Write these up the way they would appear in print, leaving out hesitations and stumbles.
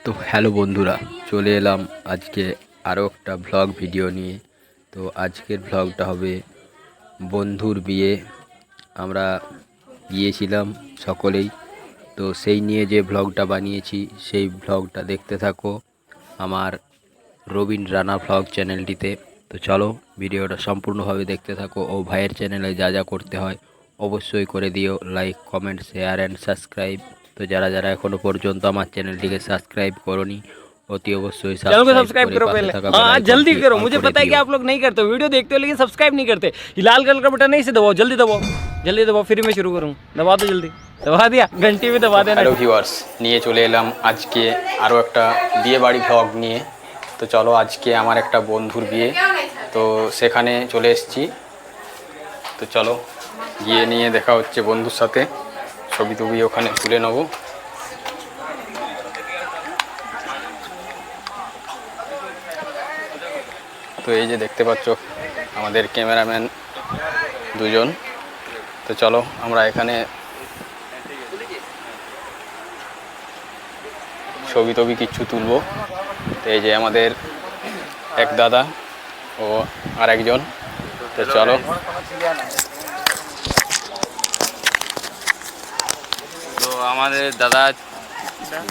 তো হ্যালো বন্ধুরা, চলে এলাম আজকে আরও একটা ভ্লগ ভিডিও নিয়ে। তো আজকের ভ্লগটা হবে বন্ধুর বিয়ে। আমরা গিয়েছিলাম সকলেই, তো সেই নিয়ে যে ভ্লগটা বানিয়েছি সেই ভ্লগটা দেখতে থাকো আমার রবিন রানা ভ্লগ চ্যানেলটিতে। তো চলো ভিডিওটা সম্পূর্ণভাবে দেখতে থাকো ও ভাইয়ের চ্যানেলে যা যা করতে হয় অবশ্যই করে দিও, like comment share and subscribe. তো যারা যারা এখনো পর্যন্ত আমার চ্যানেলটিকে সাবস্ক্রাইব করোনি অতি অবশ্যই चैनल को সাবস্ক্রাইব सब्सक्राइब করে करो পাশে पहले। থাকা বেল हाँ जल्दी আইকনটি करो, অন मुझे করে पता है कि দিও। आप लोग नहीं करते हो, वीडियो देखते हो लेकिन सब्सक्राइब नहीं करते। ये लाल कलर का बटन नहीं से दबाओ, जल्दी दबाओ, जल्दी दबाओ, फिर मैं शुरू करूँ। दबा दो जल्दी, दबा दिया, घंटी भी दबा देना। হ্যালো ভিউয়ার্স, নিয়ে চলে এলাম আজকে আরও একটা বিয়ে বাড়ি ভ্লগ নিয়ে। তো চলো আজকে আমার একটা বন্ধুর বিয়ে, তো সেখানে চলে এসেছি। তো চলো গিয়ে নিয়ে দেখা হচ্ছে বন্ধুর সাথে, ছবি টবি ওখানে তুলে নেবো। তো এই যে দেখতে পাচ্ছ আমাদের ক্যামেরাম্যান দুজন। তো চলো আমরা এখানে ছবি টবি কিচ্ছু তুলবো। তো এই যে আমাদের এক দাদা ও আর একজন। তো চলো তো আমাদের দাদা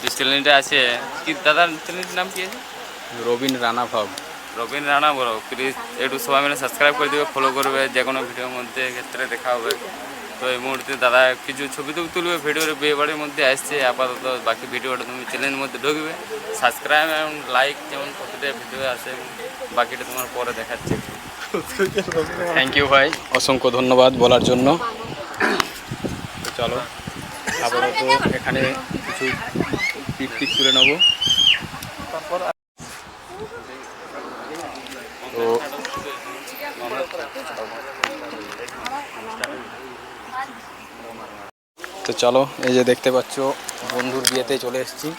যে চ্যানেলটা আছে, কি দাদার চ্যানেলটার নাম কি আছে? রবিন রানা ভ্লগ। রবীন্দ্র রানা বলো, প্লিজ একটু সবাই মিলে সাবস্ক্রাইব করে দেবে, ফলো করবে, যে কোনো ভিডিওর মধ্যে ক্ষেত্রে দেখা হবে। তো এই মুহূর্তে দাদা কিছু ছবি টবি তুলবে, ভিডিওর বিয়ে বাড়ির মধ্যে আসছে আপাতত। বাকি ভিডিওটা তুমি চ্যানেলের মধ্যে ঢুকবে, সাবস্ক্রাইব এবং লাইক যেমন প্রতিটা ভিডিও আসে, বাকিটা তোমার পরে দেখাচ্ছে। থ্যাংক ইউ ভাই, অসংখ্য ধন্যবাদ বলার জন্য। তো চলো আপাতত এখানে কিছু পিক টিক তুলে নেবো। তো তো চলো এই যে দেখতে পাচ্ছ বন্ধুর বিয়েতে চলে এসেছি।